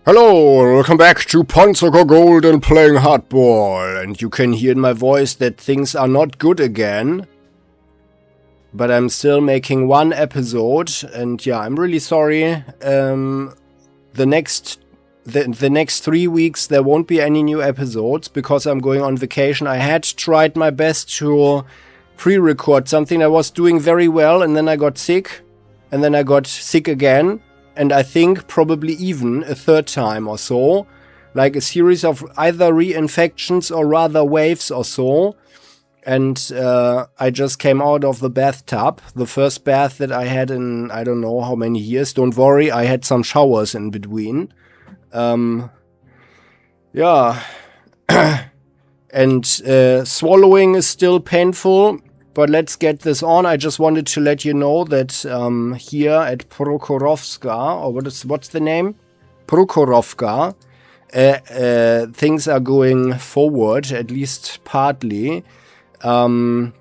Hello, welcome back to Panzer Corps Gold and playing hardball. And you can hear in my voice that things are not good again. But I'm still making one episode, and yeah, I'm really sorry. The next 3 weeks there won't be any new episodes because I'm going on vacation. I had tried my best to pre-record something I was doing very well, and then I got sick, and then I got sick again. And I think probably even a third time or so, like a series of either reinfections or rather waves or so. And I just came out of the bathtub, the first bath that I had in I don't know how many years. Don't worry, I had some showers in between. Yeah. And swallowing is still painful. But let's get this on. I just wanted to let you know that here at Prokhorovka, or what's the name? Prokhorovka, things are going forward, at least partly. I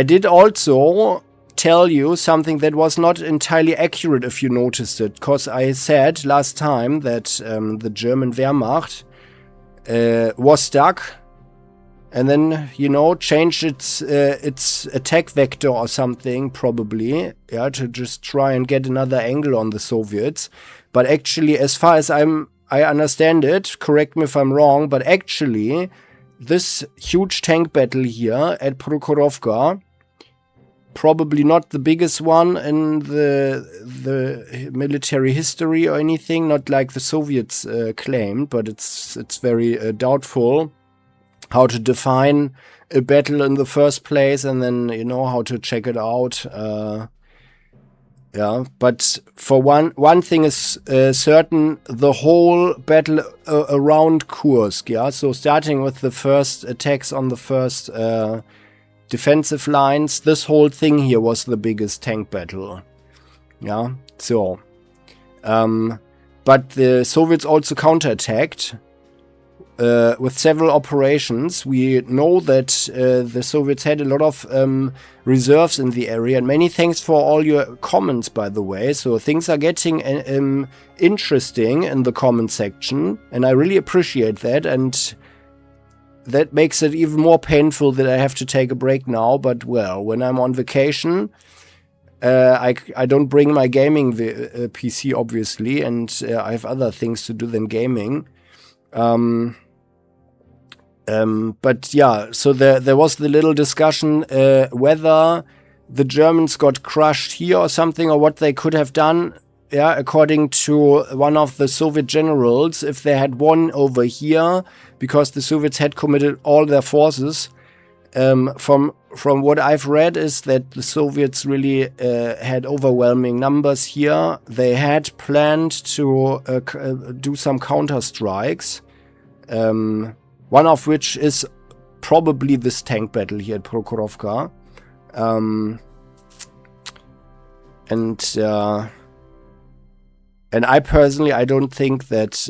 did also tell you something that was not entirely accurate, if you noticed it, because I said last time that the German Wehrmacht was stuck. And then, you know, changed its attack vector or something, probably, yeah, to just try and get another angle on the Soviets. But actually, as far as I understand it, correct me if I'm wrong, but actually, this huge tank battle here at Prokhorovka, probably not the biggest one in the military history or anything, not like the Soviets claimed, but it's very doubtful how to define a battle in the first place, and then, you know, how to check it out. Yeah, but for one thing is certain, the whole battle around Kursk, yeah, so starting with the first attacks on the first defensive lines, this whole thing here was the biggest tank battle. Yeah, so. But the Soviets also counterattacked. With several operations. We know that the Soviets had a lot of reserves in the area, and many thanks for all your comments, by the way. So things are getting interesting in the comment section, and I really appreciate that, and that makes it even more painful that I have to take a break now. But well, when I'm on vacation, I don't bring my gaming PC, obviously, and I have other things to do than gaming. But yeah, so there was the little discussion whether the Germans got crushed here or something, or what they could have done. Yeah, according to one of the Soviet generals, if they had won over here, because the Soviets had committed all their forces. From what I've read is that the Soviets really had overwhelming numbers here. They had planned to do some counter strikes. One of which is probably this tank battle here at Prokhorovka. And I personally, I don't think that,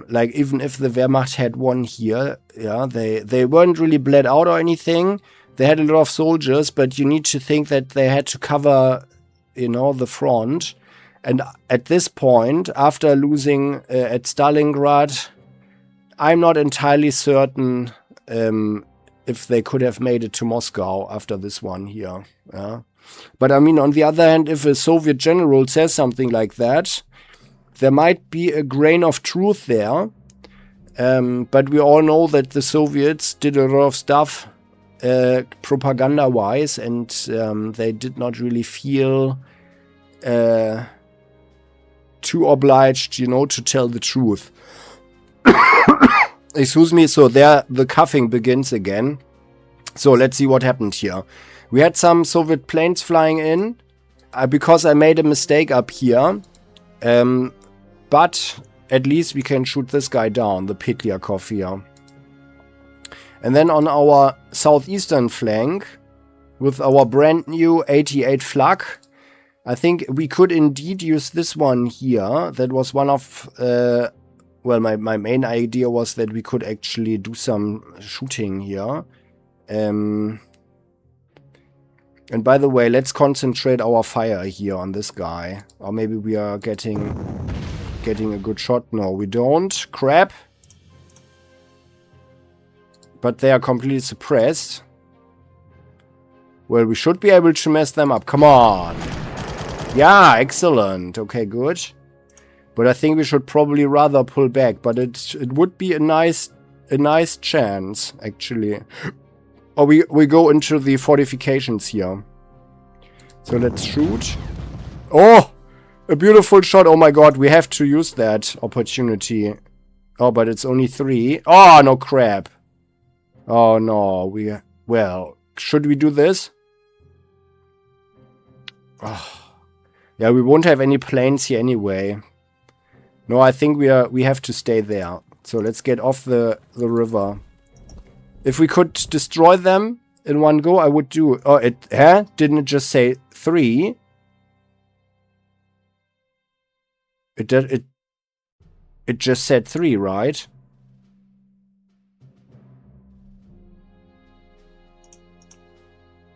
like, even if the Wehrmacht had won here, yeah, they weren't really bled out or anything. They had a lot of soldiers, but you need to think that they had to cover, you know, the front. And at this point, after losing at Stalingrad, I'm not entirely certain if they could have made it to Moscow after this one here. Yeah. But I mean, on the other hand, if a Soviet general says something like that, there might be a grain of truth there. But we all know that the Soviets did a lot of stuff propaganda-wise, and they did not really feel too obliged, you know, to tell the truth. Excuse me, so there the coughing begins again. So let's see what happened here. We had some Soviet planes flying in because I made a mistake up here. But at least we can shoot this guy down, the Petliakov here. And then on our southeastern flank, with our brand new 88 Flak, I think we could indeed use this one here. That was one of... well, my main idea was that we could actually do some shooting here. And by the way, let's concentrate our fire here on this guy. Or maybe we are getting a good shot. No, we don't. Crap. But they are completely suppressed. Well, we should be able to mess them up. Come on. Yeah, excellent. Okay, good. But I think we should probably rather pull back. But it would be a nice chance, actually. Or we go into the fortifications here. So let's shoot. Oh! A beautiful shot. Oh my god, we have to use that opportunity. Oh, but it's only 3. Oh, no crap. Oh no, well, should we do this? Oh. Yeah, we won't have any planes here anyway. No, I think we have to stay there. So let's get off the river. If we could destroy them in one go, I would do. Oh, didn't it just say 3? It just said 3, right?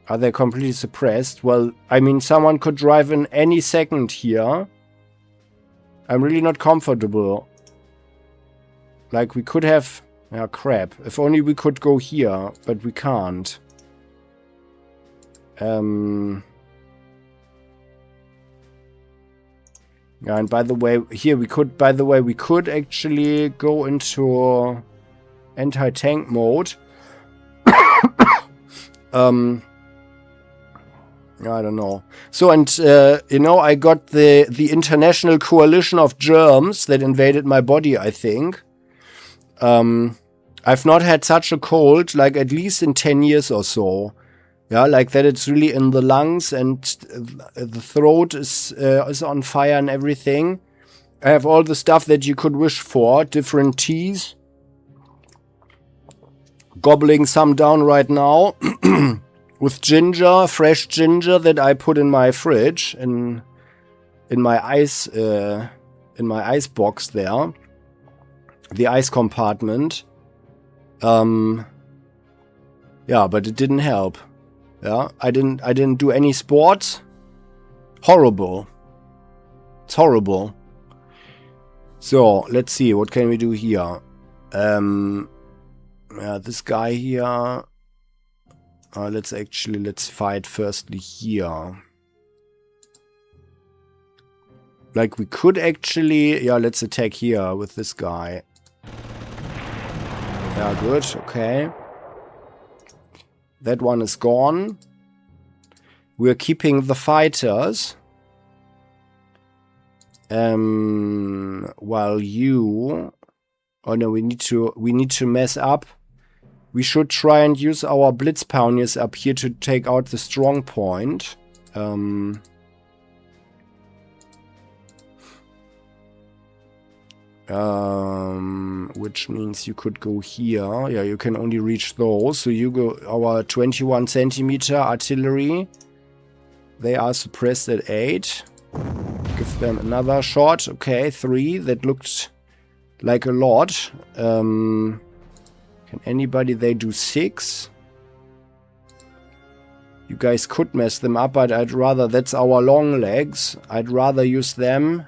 Are they completely suppressed? Well, I mean, someone could drive in any second here. I'm really not comfortable. Like, we could have... Yeah, crap. If only we could go here, but we can't. Yeah, and by the way, here we could actually go into anti-tank mode. I don't know. So, and, you know, I got the international coalition of germs that invaded my body, I think. I've not had such a cold, like, at least in 10 years or so. Yeah, like that it's really in the lungs and the throat is on fire and everything. I have all the stuff that you could wish for, different teas. Gobbling some down right now. With ginger, fresh ginger that I put in my fridge, in my ice box there, the ice compartment. Yeah, but it didn't help. Yeah, I didn't do any sports. Horrible. It's horrible. So let's see, what can we do here? Yeah, this guy here. Let's fight firstly here. Like we could actually, yeah, let's attack here with this guy. Yeah, good, okay. That one is gone. We're keeping the fighters. While you... Oh no, we need to mess up. We should try and use our blitz pioneers up here to take out the strong point. Which means you could go here. Yeah, you can only reach those. So you go our 21 centimeter artillery. They are suppressed at 8. Give them another shot. Okay, 3. That looked like a lot. Can anybody? They do 6. You guys could mess them up, but I'd rather... That's our long legs. I'd rather use them.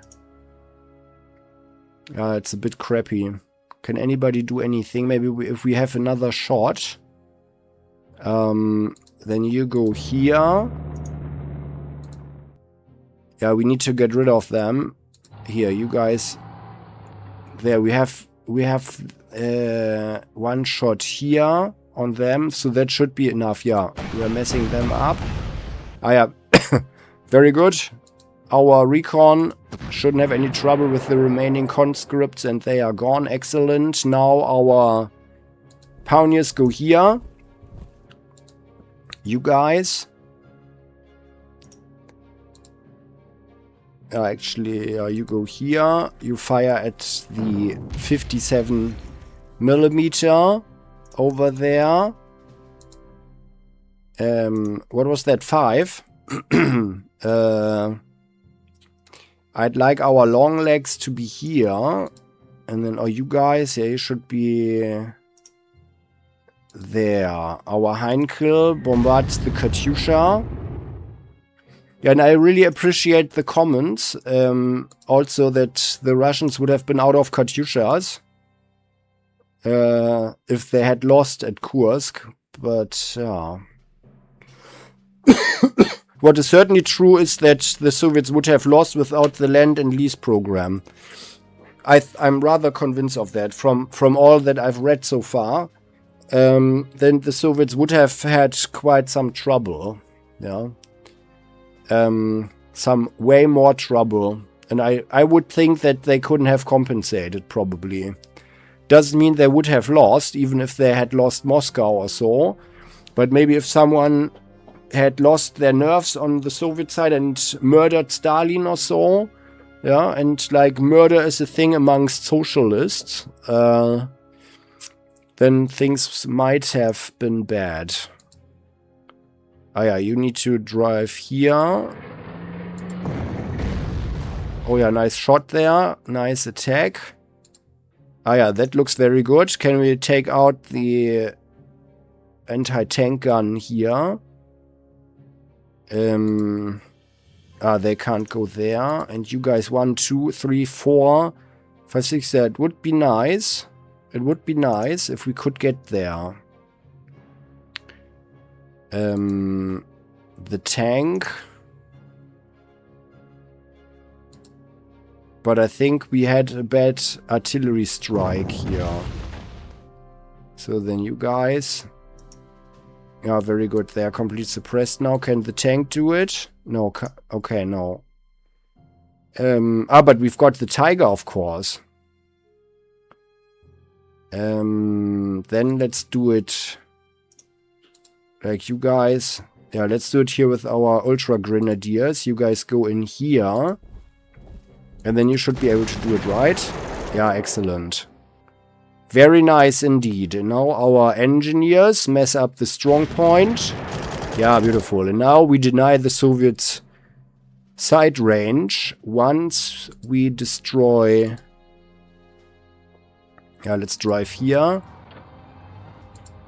It's a bit crappy. Can anybody do anything? Maybe if we have another shot. Then you go here. Yeah, we need to get rid of them. Here, you guys. There, we have one shot here on them, so that should be enough. Yeah, we are messing them up. Ah, yeah. Very good. Our recon shouldn't have any trouble with the remaining conscripts, and they are gone. Excellent. Now our pioneers go here. You guys. Actually, you go here. You fire at the 57 millimeter over there. What was that? 5? I'd like our long legs to be here. And then, you guys, yeah, you should be there. Our Heinkel bombards the Katyusha. Yeah, and I really appreciate the comments. Also that the Russians would have been out of Katyushas if they had lost at Kursk. But what is certainly true is that the Soviets would have lost without the land and lease program. I'm rather convinced of that from all that I've read so far. Then the Soviets would have had quite some trouble. Yeah. Some way more trouble. And I would think that they couldn't have compensated, probably. Doesn't mean they would have lost, even if they had lost Moscow or so. But maybe if someone had lost their nerves on the Soviet side and murdered Stalin or so, yeah, and like murder is a thing amongst socialists, then things might have been bad. Ah yeah, you need to drive here. Oh yeah, nice shot there. Nice attack. Ah yeah, that looks very good. Can we take out the anti-tank gun here? They can't go there. And you guys 1, 2, 3, 4, 5, 6. That would be nice. It would be nice if we could get there. The tank. But I think we had a bad artillery strike here. So then you guys. Yeah, very good. They are completely suppressed now. Can the tank do it? No. Okay, no. But we've got the Tiger, of course. Then let's do it like you guys. Yeah, let's do it here with our Ultra Grenadiers. You guys go in here. And then you should be able to do it, right? Yeah, excellent. Very nice indeed. And now our engineers mess up the strong point. Yeah, beautiful. And now we deny the Soviets side range once we destroy... Yeah, let's drive here.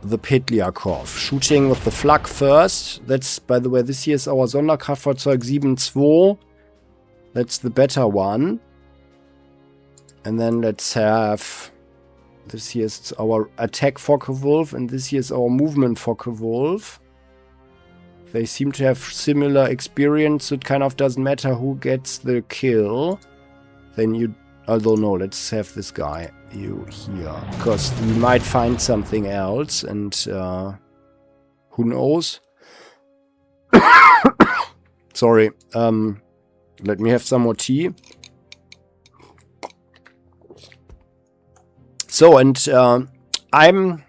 The Petliakov. Shooting with the flak first. That's, by the way, this here is our Sonderkraftfahrzeug 7-2. That's the better one. And then let's have... This here is our attack Focke-Wulf, and this here is our movement Focke-Wulf. They seem to have similar experience, so it kind of doesn't matter who gets the kill. Then you... Although no, let's have this guy. You here. Because we might find something else, and who knows? Sorry. Let me have some more tea. So, and I'm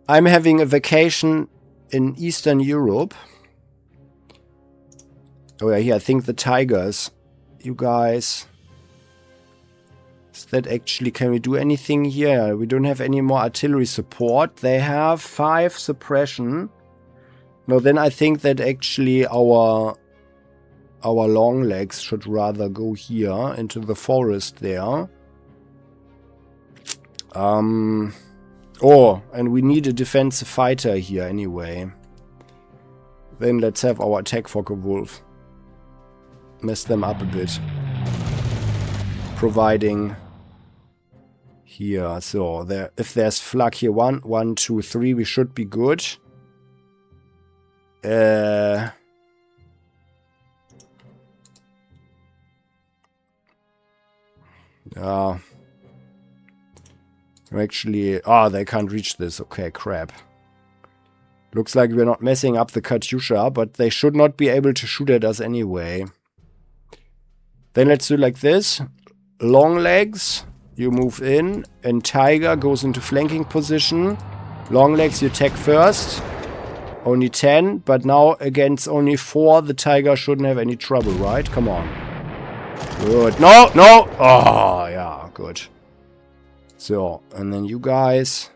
having a vacation in Eastern Europe. Oh yeah, here, I think the Tigers. You guys. Is that actually, can we do anything here? We don't have any more artillery support. They have 5 suppression. No, then I think that actually our long legs should rather go here into the forest there. Oh, and we need a defensive fighter here anyway. Then let's have our attack Focke-Wulf. Mess them up a bit. Providing here. So there, if there's flak here, 1, 2, 3, we should be good. Yeah. Actually, they can't reach this. Okay, crap. Looks like we're not messing up the Katyusha, but they should not be able to shoot at us anyway. Then let's do like this. Long legs, you move in, and Tiger goes into flanking position. Long legs, you attack first. Only 10, but now against only 4, the Tiger shouldn't have any trouble, right? Come on. Good. No, no! Oh, yeah, good. So, and then you guys...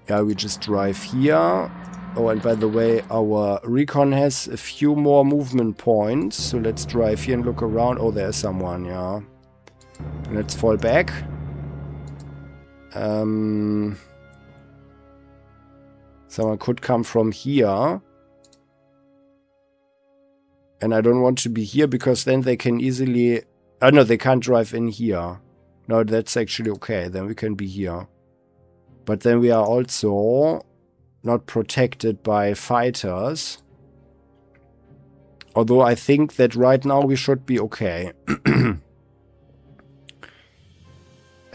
Yeah, we just drive here. Oh, and by the way, our recon has a few more movement points. So let's drive here and look around. Oh, there's someone, yeah. And let's fall back. Someone could come from here. And I don't want to be here because then they can easily... Oh, no, they can't drive in here. No, that's actually okay. Then we can be here. But then we are also not protected by fighters. Although I think that right now we should be okay.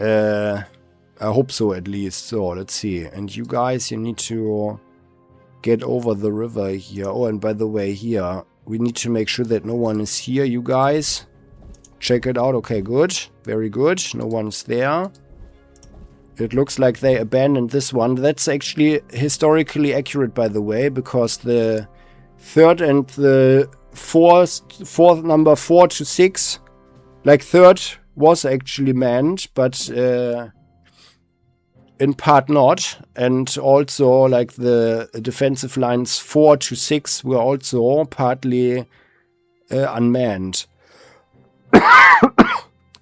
I hope so at least. So, let's see. And you guys, you need to get over the river here. Oh, and by the way, here, we need to make sure that no one is here, you guys. Check it out. Okay, good. Very good. No one's there. It looks like they abandoned this one. That's actually historically accurate, by the way, because the third and the fourth number 4 to 6, like third was actually manned, but in part not. And also like the defensive lines 4 to 6 were also partly unmanned.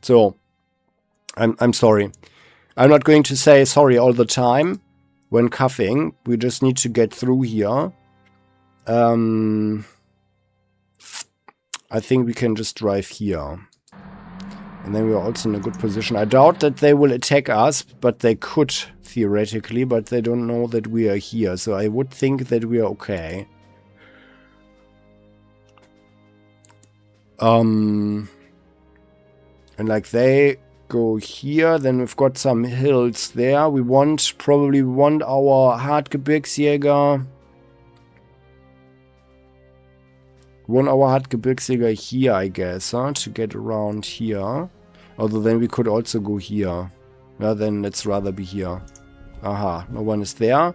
So, I'm sorry. I'm not going to say sorry all the time when coughing. We just need to get through here. I think we can just drive here. And then we're also in a good position. I doubt that they will attack us, but they could, theoretically, but they don't know that we are here. So I would think that we are okay. And like they go here, then we've got some hills there. We probably want our Hartgebirgsjäger. Hartgebirgsjäger here, I guess, huh? To get around here. Although then we could also go here. Yeah, then let's rather be here. Aha, no one is there.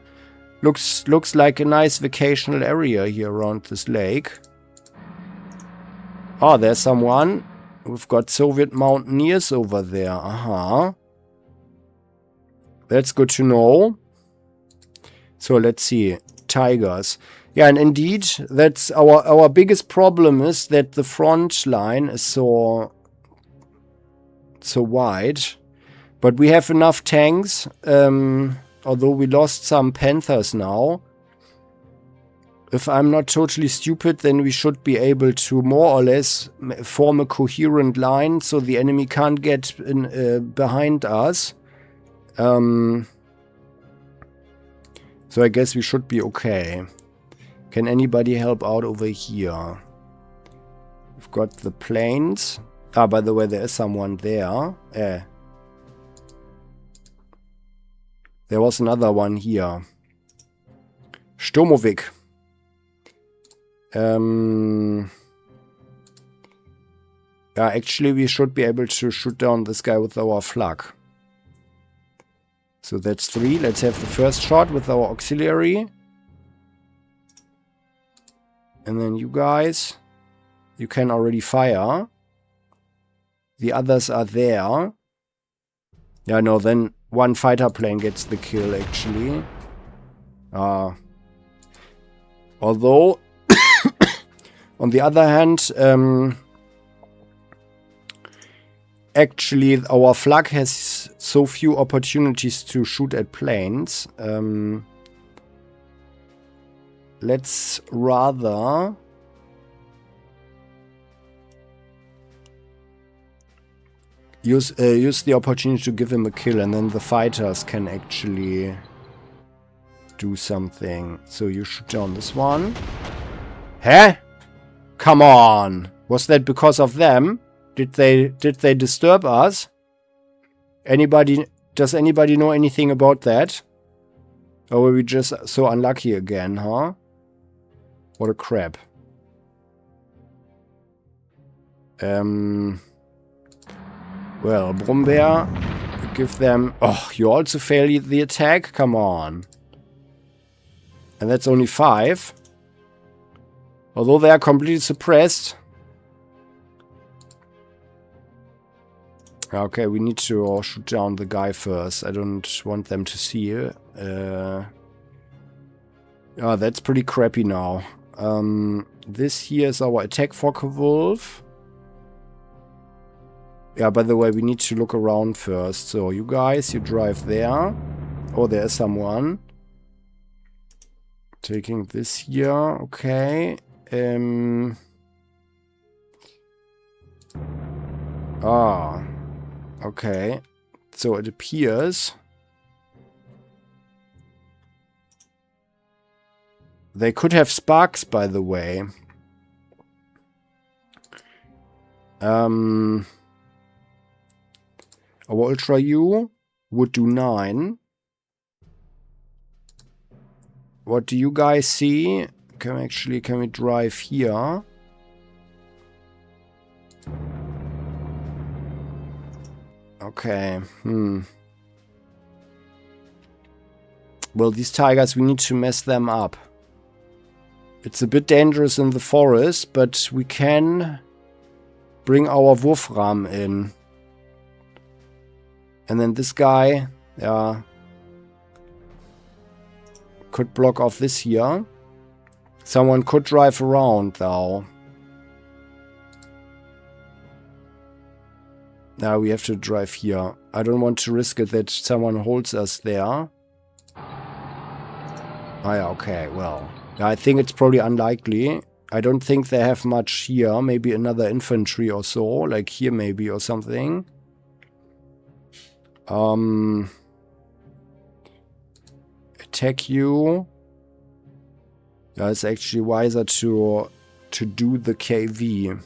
Looks like a nice vacational area here around this lake. Oh, there's someone. We've got Soviet mountaineers over there. Aha. That's good to know. So let's see. Tigers. Yeah, and indeed, that's our biggest problem is that the front line is so wide. But we have enough tanks. Although we lost some Panthers now. If I'm not totally stupid, then we should be able to more or less form a coherent line so the enemy can't get behind us. So I guess we should be okay. Can anybody help out over here? We've got the planes. Ah, by the way, there is someone there. There was another one here. Sturmovik. Yeah, actually we should be able to shoot down this guy with our flak. So that's 3. Let's have the first shot with our auxiliary. And then you guys, you can already fire. The others are there. Yeah, no, then one fighter plane gets the kill actually. Although on the other hand, actually our flak has so few opportunities to shoot at planes. Let's rather use the opportunity to give him a kill, and then the fighters can actually do something. So you shoot down this one. Huh? Come on! Was that because of them? Did they disturb us? Does anybody know anything about that? Or were we just so unlucky again, huh? What a crap. Well, Brumbeer, give them... Oh, you also failed the attack? Come on. And that's only 5. Although they are completely suppressed. Okay, we need to shoot down the guy first. I don't want them to see it. Yeah, that's pretty crappy now. This here is our attack Focke-Wulf. Yeah, by the way, we need to look around first. So, you guys, you drive there. Oh, there is someone. Taking this here. Okay. Ah. Okay. So it appears they could have sparks, by the way. Our Ultra U would do 9. What do you guys see? Can we drive here? Okay. Well, these tigers, we need to mess them up. It's a bit dangerous in the forest, but we can bring our Wurfram in. And then this guy, yeah, could block off this here. Someone could drive around, though. Now we have to drive here. I don't want to risk it that someone holds us there. Ah, yeah, okay, well. I think it's probably unlikely. I don't think they have much here. Maybe another infantry or so. Like here maybe or something. Attack you. Yeah, it's actually wiser to do the KV.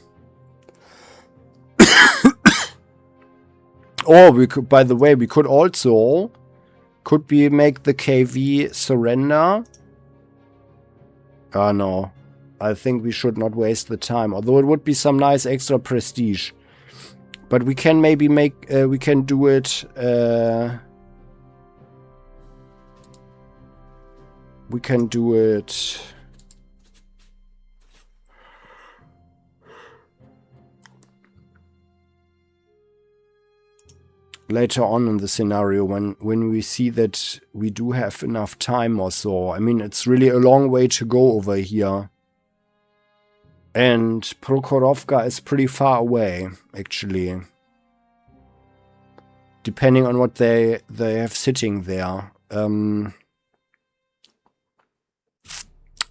Or we could, by the way, we could also make the KV surrender. Ah, no. I think we should not waste the time. Although it would be some nice extra prestige. But we can maybe we can do it. We can do it. Later on in the scenario, when we see that we do have enough time or so. I mean, it's really a long way to go over here. And Prokhorovka is pretty far away, actually. Depending on what they have sitting there.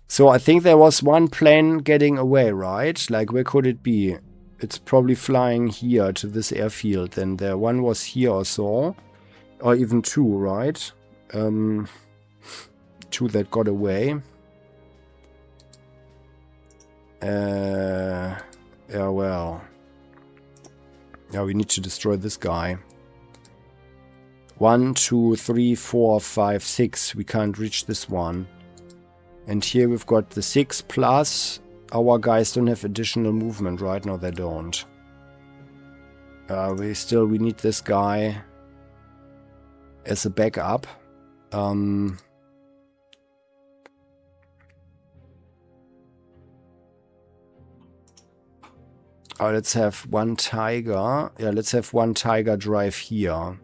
So I think there was one plane getting away, right? Like, where could it be? It's probably flying here to this airfield. And the one was here or so. Or even 2, right? 2 that got away. Yeah, well. Yeah, we need to destroy this guy. 1, 2, 3, 4, 5, 6. We can't reach this one. And here we've got the 6 plus. Our guys don't have additional movement, right? No, they don't. We need this guy as a backup. Let's have one tiger. Yeah, let's have one tiger drive here.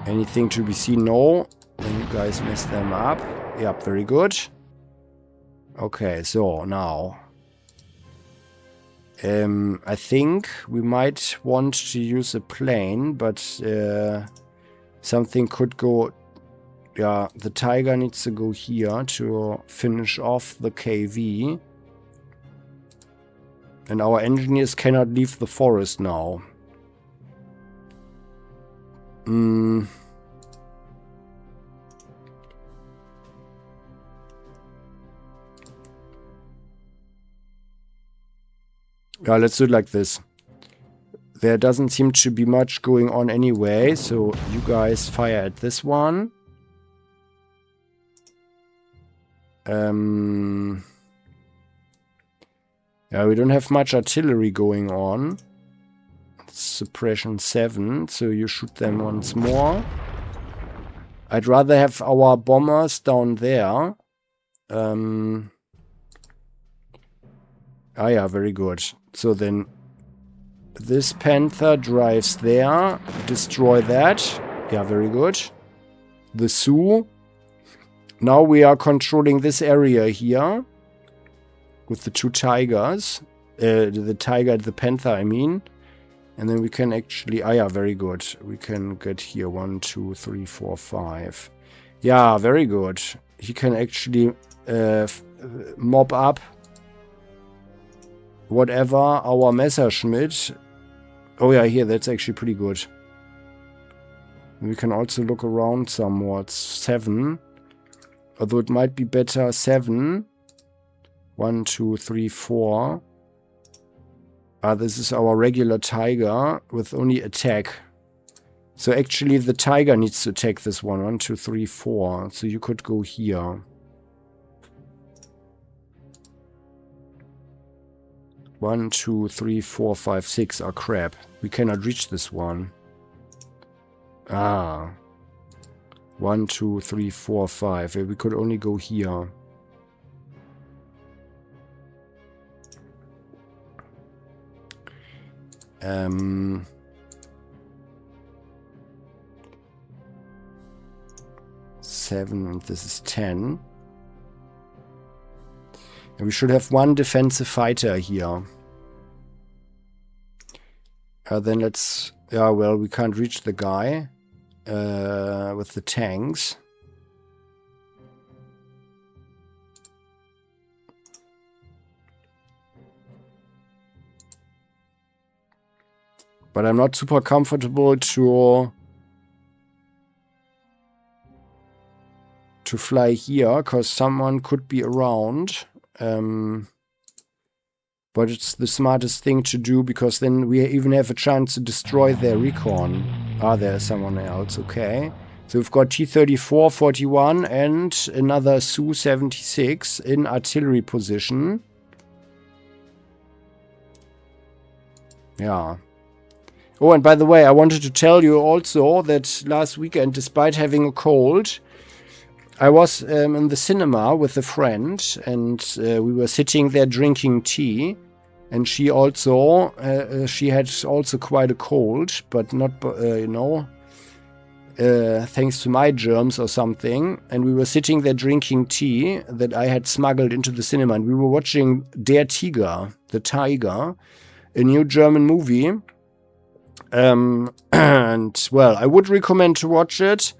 Anything to be seen? No. Then you guys mess them up. Yep, very good. Okay, so now. I think we might want to use a plane, but something could go. Yeah, the tiger needs to go here to finish off the KV. And our engineers cannot leave the forest now. Yeah, let's do it like this. There doesn't seem to be much going on anyway, so you guys fire at this one. Yeah, we don't have much artillery going on. Suppression 7, so you shoot them once more. I'd rather have our bombers down there. Ah, yeah, very good. So then this Panther drives there. Destroy that. Yeah, very good. The Sioux. Now we are controlling this area here. With the 2 tigers. The tiger, the Panther, I mean. And then we can actually... Ah, yeah, very good. We can get here 1, 2, 3, 4, 5. Yeah, very good. He can actually mob up whatever our Messerschmitt. Oh yeah, here, that's actually pretty good. We can also look around somewhat. 7. Although it might be better 7. 1, 2, 3, 4. This is our regular Tiger with only attack. So actually the Tiger needs to attack this one. 1, 2, 3, 4. So you could go here. 1, 2, 3, 4, 5, 6. Ah, crap. We cannot reach this one. 1, 2, 3, 4, 5. We could only go here. Seven, and this is 10. And we should have one defensive fighter here. Then let's... Yeah, well, we can't reach the guy with the tanks. But I'm not super comfortable to fly here, because someone could be around. But it's the smartest thing to do, because then we even have a chance to destroy their recon. There's someone else, okay. So we've got T-34, 41, and another Su-76 in artillery position. Yeah. Oh, and by the way, I wanted to tell you also that last weekend, despite having a cold, I was in the cinema with a friend, and we were sitting there drinking tea. And she also, she had also quite a cold, but not, you know, thanks to my germs or something. And we were sitting there drinking tea that I had smuggled into the cinema. And we were watching Der Tiger, the Tiger, a new German movie. And, well, I would recommend to watch it.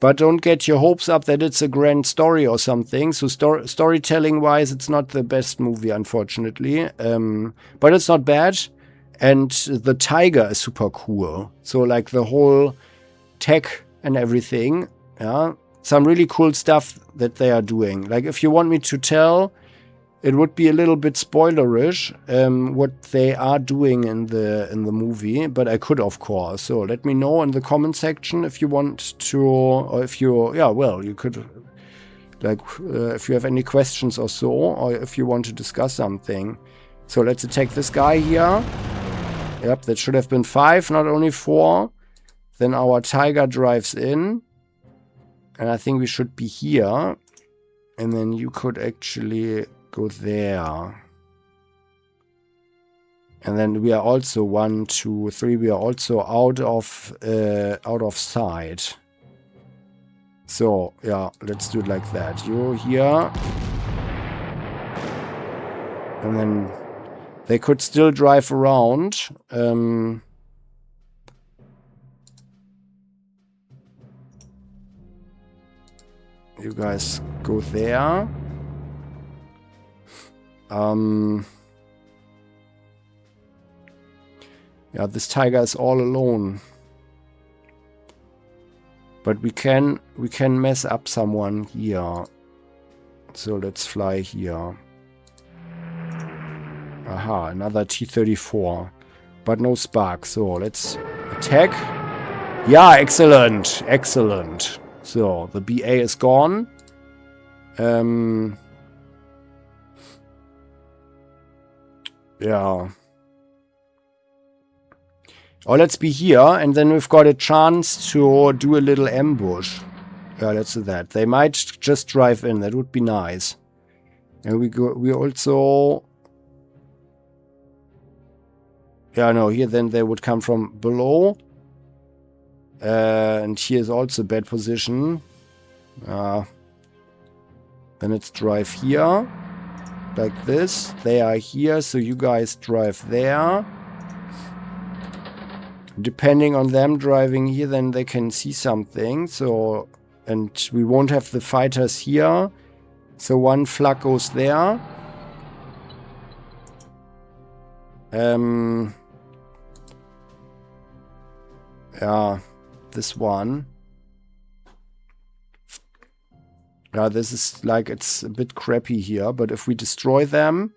But don't get your hopes up that it's a grand story or something. So storytelling-wise, it's not the best movie, unfortunately. But it's not bad. And the Tiger is super cool. So, like, the whole tech and everything. Yeah, some really cool stuff that they are doing. Like, if you want me to tell, it would be a little bit spoilerish what they are doing in the movie, but I could, of course. So let me know in the comment section if you want to, or if you, yeah, well, you could, like, if you have any questions or so, or if you want to discuss something. So let's attack this guy here. Yep, that should have been 5, not only 4. Then our Tiger drives in, and I think we should be here, and then you could actually go there. And then we are also 1, 2, 3. We are also out of sight. So yeah, let's do it like that. You here, and then they could still drive around. You guys go there. Yeah, this Tiger is all alone. But we can mess up someone here. So let's fly here. Aha, another T-34. But no spark. So let's attack. Yeah, excellent. Excellent. So the BA is gone. Yeah. Oh, let's be here, and then we've got a chance to do a little ambush. Yeah, let's do that. They might just drive in. That would be nice. And we also... Yeah, no, here then they would come from below. And here is also a bad position. Then let's drive here. Like this. They are here, so you guys drive there. Depending on them driving here, then they can see something. So, and we won't have the fighters here. So one flak goes there. Yeah, this one. Yeah, this is like, it's a bit crappy here, but if we destroy them,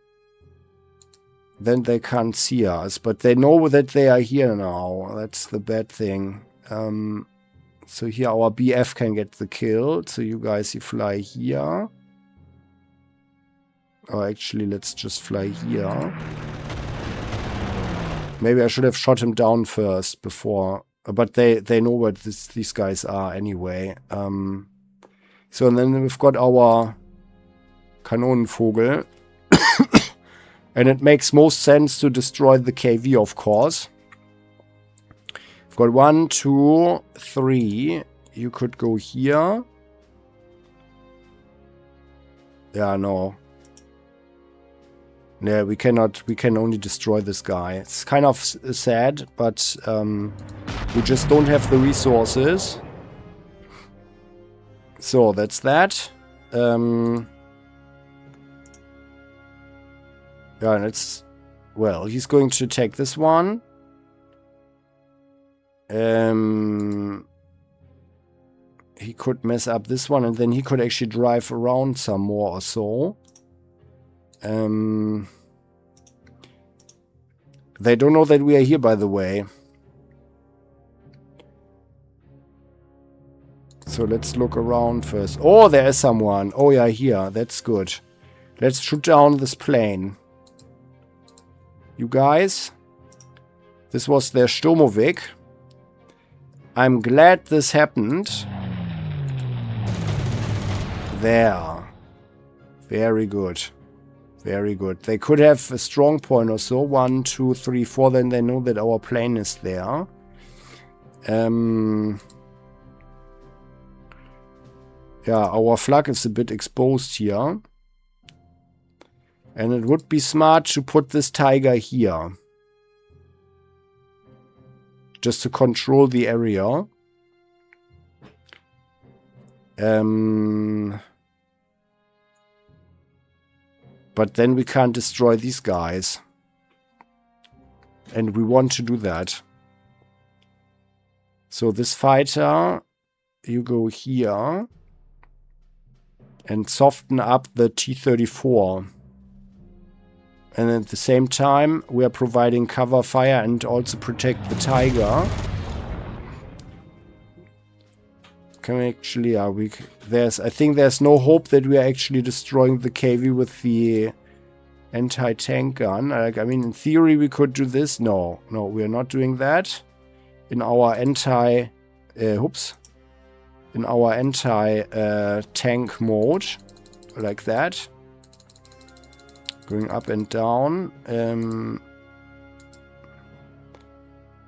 then they can't see us. But they know that they are here now. That's the bad thing. So here our BF can get the kill. So you guys, you fly here. Oh, actually, let's just fly here. Maybe I should have shot him down first before. But they know what these guys are anyway. So, and then we've got our Kanonenvogel. And it makes most sense to destroy the KV, of course. We've got 1, 2, 3. You could go here. Yeah, no. Yeah, we cannot. We can only destroy this guy. It's kind of sad, but we just don't have the resources. So that's that. Yeah, and it's... Well, he's going to take this one. He could mess up this one, and then he could actually drive around some more or so. They don't know that we are here, by the way. So let's look around first. Oh, there is someone. Oh, yeah, here. That's good. Let's shoot down this plane. You guys. This was their Sturmovik. I'm glad this happened. There. Very good. Very good. They could have a strong point or so. 1, 2, 3, 4. Then they know that our plane is there. Yeah, our flag is a bit exposed here. And it would be smart to put this tiger here. Just to control the area. But then we can't destroy these guys. And we want to do that. So this fighter, you go here. And soften up the T-34. And at the same time, we are providing cover fire and also protect the tiger. Can we actually... I think there's no hope that we are actually destroying the KV with the anti-tank gun. I mean, in theory, we could do this. No, we are not doing that. In our anti-tank mode. Like that. Going up and down.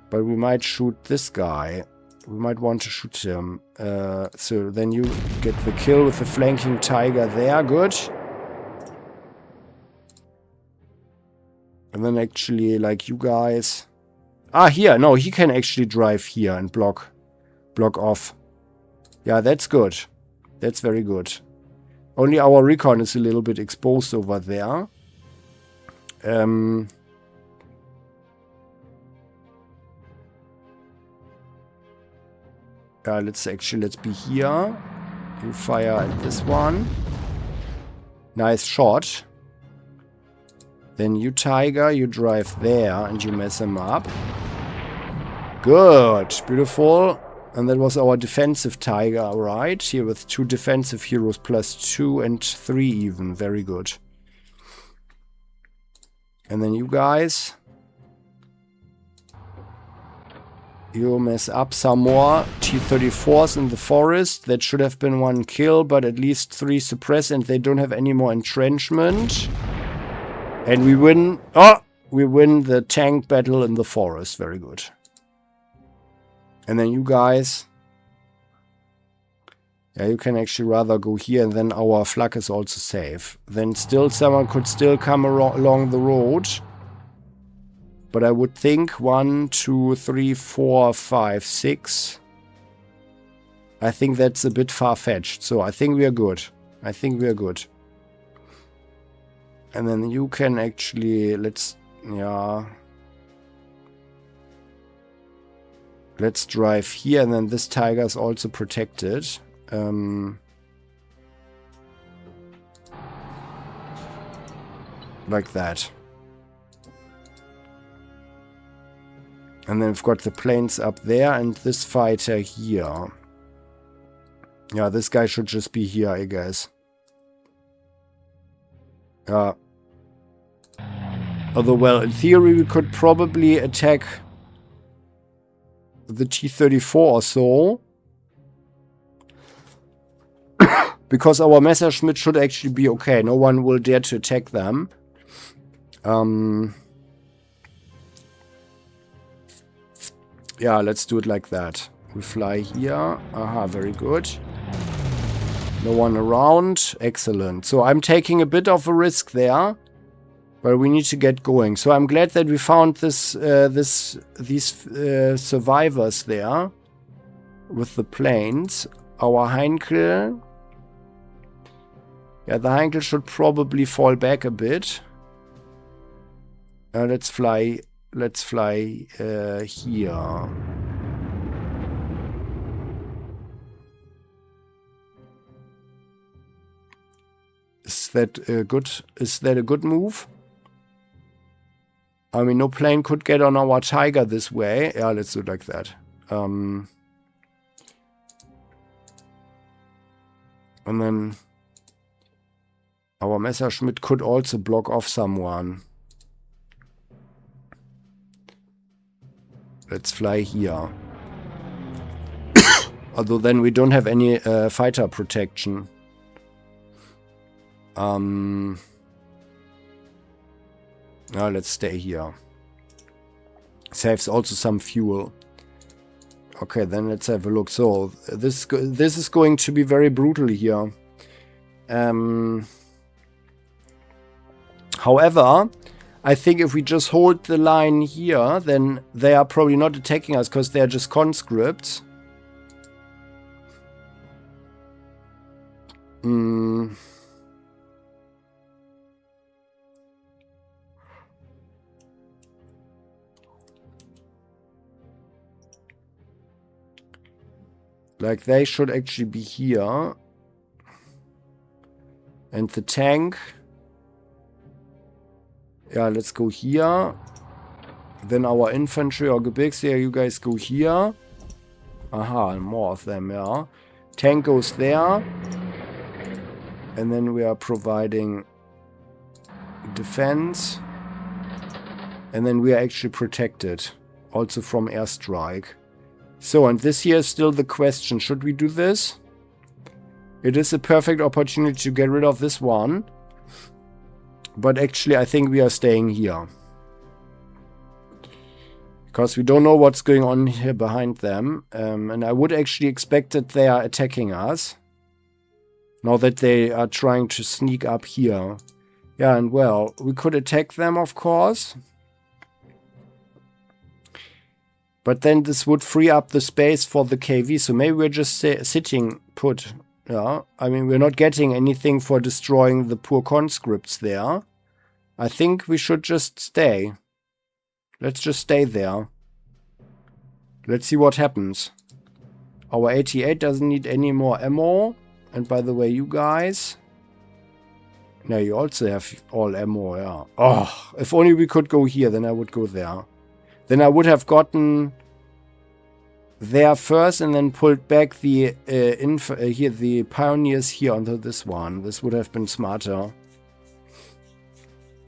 But we might shoot this guy. We might want to shoot him. So then you get the kill with the flanking tiger there. Good. And then actually, like you guys... Ah, here. No, he can actually drive here and block off. Yeah, that's good. That's very good. Only our recon is a little bit exposed over there. Let's be here. You fire at this one. Nice shot. Then you tiger, you drive there and you mess him up. Good. Beautiful. And that was our defensive tiger, right? Here with 2 defensive heroes plus 2 and 3 even. Very good. And then you guys. You mess up some more. T-34s in the forest. That should have been 1 kill, but at least 3 suppress and they don't have any more entrenchment. And we win. Oh! We win the tank battle in the forest. Very good. And then you guys. Yeah, you can actually rather go here and then our flak is also safe. Then still someone could still come along the road. But I would think 1, 2, 3, 4, 5, 6. I think that's a bit far-fetched. So I think we are good. And then you can actually... Let's Yeah. Let's drive here, and then this tiger is also protected. Like that. And then we've got the planes up there, and this fighter here. Yeah, this guy should just be here, I guess. Although, well, in theory, we could probably attack the T-34 or so. Because our Messerschmitt should actually be okay. No one will dare to attack them. Yeah, let's do it like that. We fly here. Aha, very good. No one around. Excellent. So I'm taking a bit of a risk there. But we need to get going. So I'm glad that we found these survivors there. With the planes. Our Heinkel. Yeah, the Heinkel should probably fall back a bit. Let's fly here. Is that good? Is that a good move? I mean, no plane could get on our Tiger this way. Yeah, let's do it like that. And then our Messerschmitt could also block off someone. Let's fly here. Although then we don't have any fighter protection. Now let's stay here. Saves also some fuel. Okay, then let's have a look. So this is going to be very brutal here. However, I think if we just hold the line here, then they are probably not attacking us because they are just conscripts. Like, they should actually be here. And the tank. Yeah, let's go here. Then our infantry or Gebirgsjäger, you guys go here. Aha, more of them, yeah. Tank goes there. And then we are providing defense. And then we are actually protected. Also from airstrike. So, and this here is still the question. Should we do this? It is a perfect opportunity to get rid of this one. But actually, I think we are staying here. Because we don't know what's going on here behind them. And I would actually expect that they are attacking us. Now that they are trying to sneak up here. Yeah, and well, we could attack them, of course. But then this would free up the space for the KV. So maybe we're just sitting put. Yeah, I mean, we're not getting anything for destroying the poor conscripts there. I think we should just stay. Let's just stay there. Let's see what happens. Our 88 doesn't need any more ammo. And by the way, you guys... No, you also have all ammo, yeah. Oh, if only we could go here, then I would go there. Then I would have gotten there first and then pulled back the the pioneers here onto this one. This would have been smarter.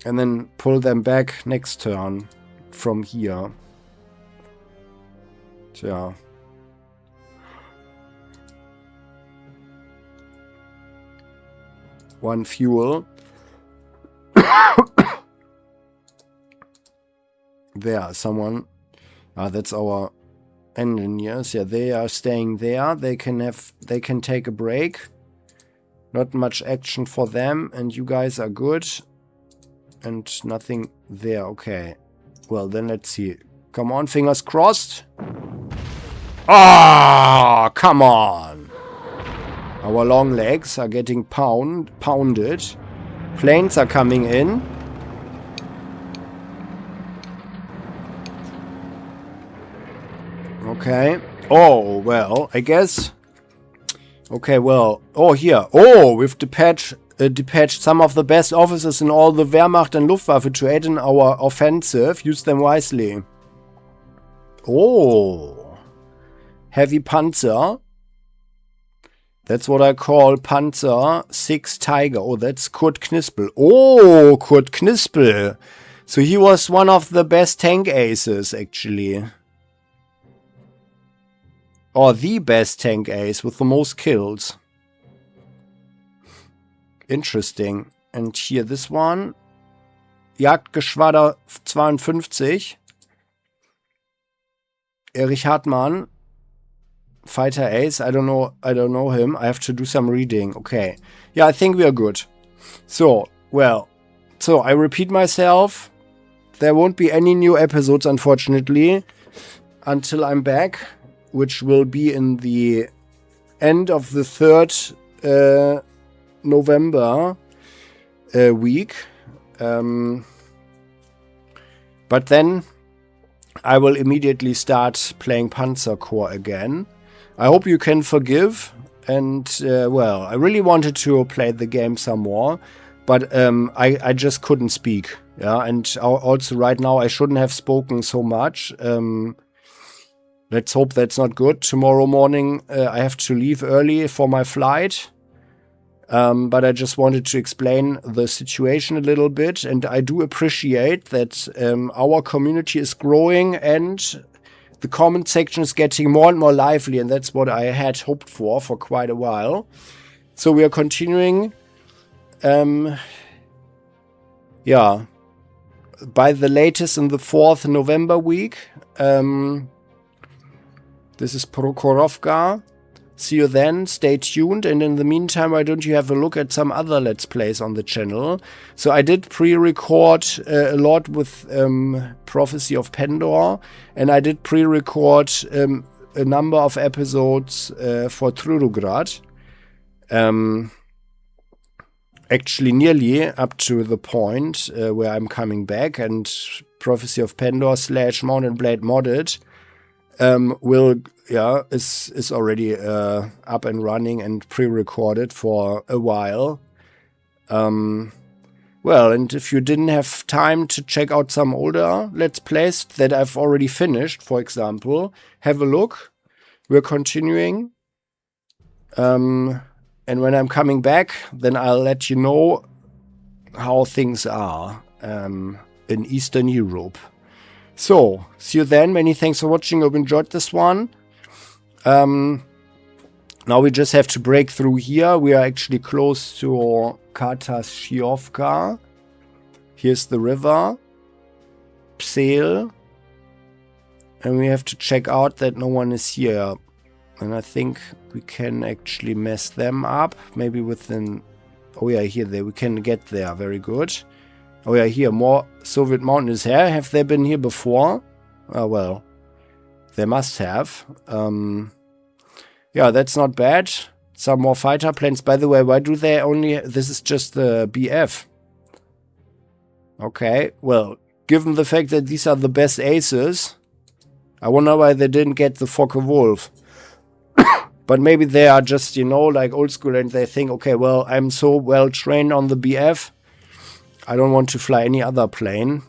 And then pull them back next turn from here. Tja. One fuel. There, someone. That's our engineers. Yeah, they are staying there. They can take a break. Not much action for them, and you guys are good. And nothing there. Okay. Well, then let's see. Come on, fingers crossed. Ah, come on. Our long legs are getting pounded. Planes are coming in. Okay. Oh, well, I guess. Okay, well. Oh, here. Oh, we've dispatched some of the best officers in all the Wehrmacht and Luftwaffe to aid in our offensive. Use them wisely. Oh. Heavy Panzer. That's what I call Panzer 6 Tiger. Oh, that's Kurt Knispel. Oh, Kurt Knispel. So he was one of the best tank aces, actually. Or the best tank ace with the most kills. Interesting. And here, this one. Jagdgeschwader 52. Erich Hartmann. Fighter ace. I don't know him. I have to do some reading. Okay. Yeah, I think we are good. So, well. So, I repeat myself. There won't be any new episodes, unfortunately, until I'm back, which will be in the end of the 3rd November week. But then I will immediately start playing Panzer Corps again. I hope you can forgive. And, well, I really wanted to play the game some more, but I just couldn't speak. Yeah, and also right now I shouldn't have spoken so much. Let's hope that's not good. Tomorrow morning I have to leave early for my flight. But I just wanted to explain the situation a little bit. And I do appreciate that our community is growing and the comment section is getting more and more lively. And that's what I had hoped for quite a while. So we are continuing. Yeah. By the latest in the 4th November week. This is Prokhorovka. See you then. Stay tuned. And in the meantime, why don't you have a look at some other Let's Plays on the channel? So I did pre-record a lot with Prophecy of Pandora. And I did pre-record a number of episodes for Trudograd. Actually, nearly up to the point where I'm coming back. And Prophecy of Pandora / Mount and Blade Modded is already up and running and pre-recorded for a while. Well, and if you didn't have time to check out some older Let's Plays that I've already finished, for example, have a look. We're continuing. And when I'm coming back, then I'll let you know how things are in Eastern Europe. So, see you then. Many thanks for watching. Hope you enjoyed this one. Now we just have to break through here. We are actually close to Kartashiovka. Here's the river. Psel. And we have to check out that no one is here. And I think we can actually mess them up. Maybe within... Oh yeah, here we can get there. Very good. Oh yeah, here. More Soviet mountains here. Have they been here before? Oh well. They must have. Yeah, that's not bad. Some more fighter planes. By the way, why do they only... This is just the BF. Okay, well, given the fact that these are the best aces, I wonder why they didn't get the Focke-Wulf. But maybe they are just, you know, like old school and they think, okay, well, I'm so well trained on the BF. I don't want to fly any other plane.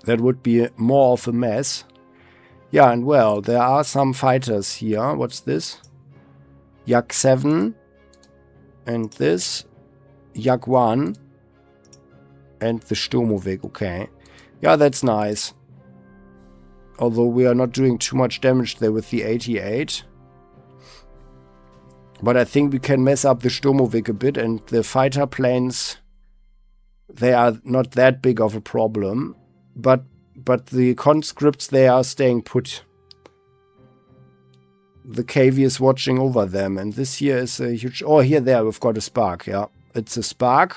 That would be more of a mess. Yeah, and well, there are some fighters here. What's this? Yak 7. And this. Yak 1. And the Sturmovik, okay. Yeah, that's nice. Although we are not doing too much damage there with the 88. But I think we can mess up the Sturmovik a bit. And the fighter planes, they are not that big of a problem. But the conscripts, they are staying put. The KV is watching over them. And this here is a huge... Oh, there, we've got a Spark, yeah. It's a Spark.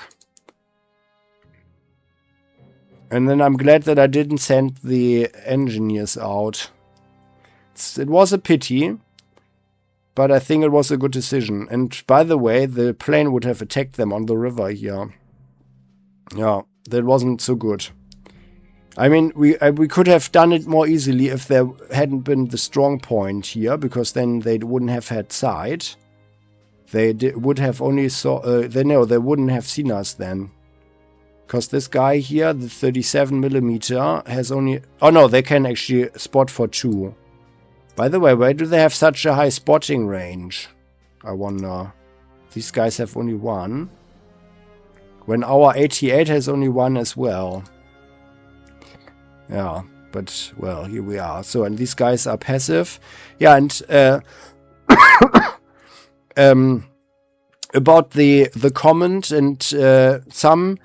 And then I'm glad that I didn't send the engineers out. It was a pity. But I think it was a good decision. And by the way, the plane would have attacked them on the river here. Yeah, that wasn't so good. I mean, we could have done it more easily if there hadn't been the strong point here, because then they wouldn't have had sight. They would have only they wouldn't have seen us then. Because this guy here, the 37mm, has only... Oh no, they can actually spot for 2. By the way, why do they have such a high spotting range? I wonder. These guys have only 1. When our 88 has only 1 as well. Yeah, but, well, here we are. So, and these guys are passive. Yeah, and... about the comment, and some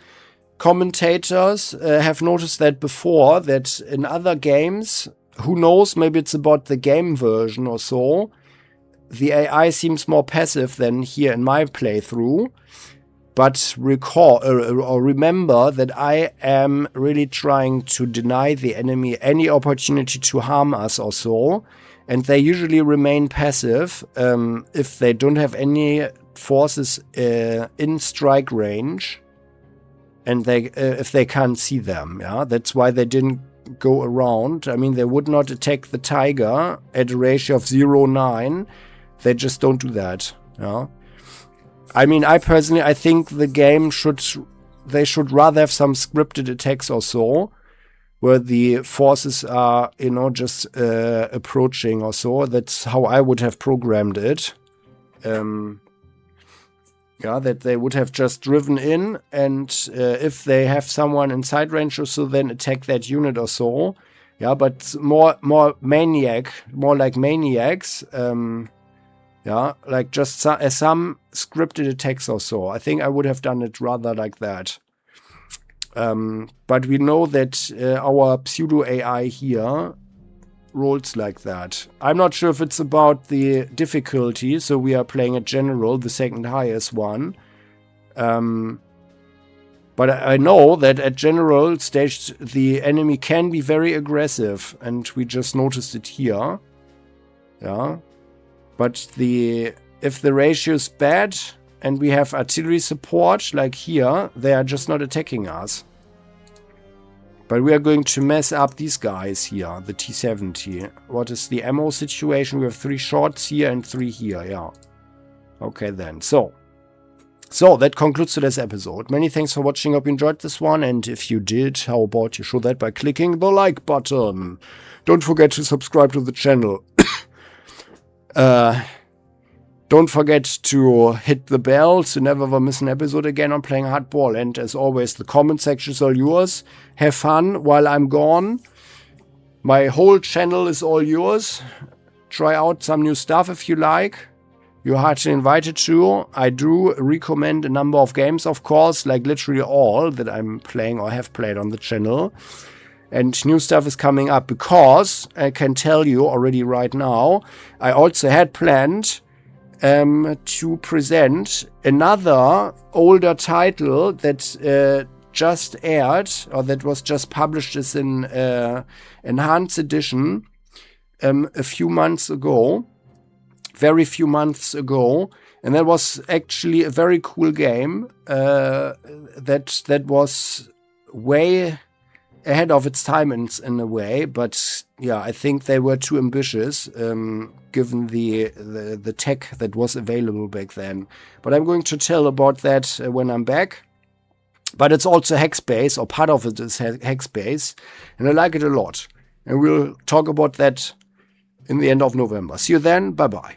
commentators have noticed that before, that in other games, who knows, maybe it's about the game version or so, the AI seems more passive than here in my playthrough. But recall or remember that I am really trying to deny the enemy any opportunity to harm us or so, and they usually remain passive if they don't have any forces in strike range, and they if they can't see them. Yeah, that's why they didn't go around. I mean, they would not attack the tiger at a ratio of 0.9. They just don't do that. Yeah. I mean, I think the game should rather have some scripted attacks or so, where the forces are, you know, just approaching or so. That's how I would have programmed it. Yeah, that they would have just driven in, and if they have someone in sight range or so, then attack that unit or so. Yeah, but more like maniacs. Yeah, like just some scripted attacks or so. I think I would have done it rather like that. But we know that our pseudo AI here rolls like that. I'm not sure if it's about the difficulty, so we are playing a general, the second highest one. But I know that at general stage the enemy can be very aggressive, and we just noticed it here. Yeah. But if the ratio is bad and we have artillery support, like here, they are just not attacking us. But we are going to mess up these guys here, the T-70. What is the ammo situation? We have 3 shots here and 3 here, yeah. Okay then, so that concludes today's episode. Many thanks for watching, hope you enjoyed this one, and if you did, how about you show that by clicking the like button. Don't forget to subscribe to the channel. Don't forget to hit the bell to never miss an episode again on Playing Hardball. And as always, the comment section is all yours. Have fun while I'm gone. My whole channel is all yours. Try out some new stuff if you like. You're heartily invited to. I do recommend a number of games, of course, like literally all that I'm playing or have played on the channel. And new stuff is coming up, because I can tell you already right now, I also had planned to present another older title that just aired, or that was just published as an enhanced edition a few months ago, very few months ago. And that was actually a very cool game that was way ahead of its time in a way, but yeah, I think they were too ambitious given the tech that was available back then. But I'm going to tell about that when I'm back. But it's also Hackspace, or part of it is Hackspace, and I like it a lot. And we'll talk about that in the end of November. See you then. Bye bye.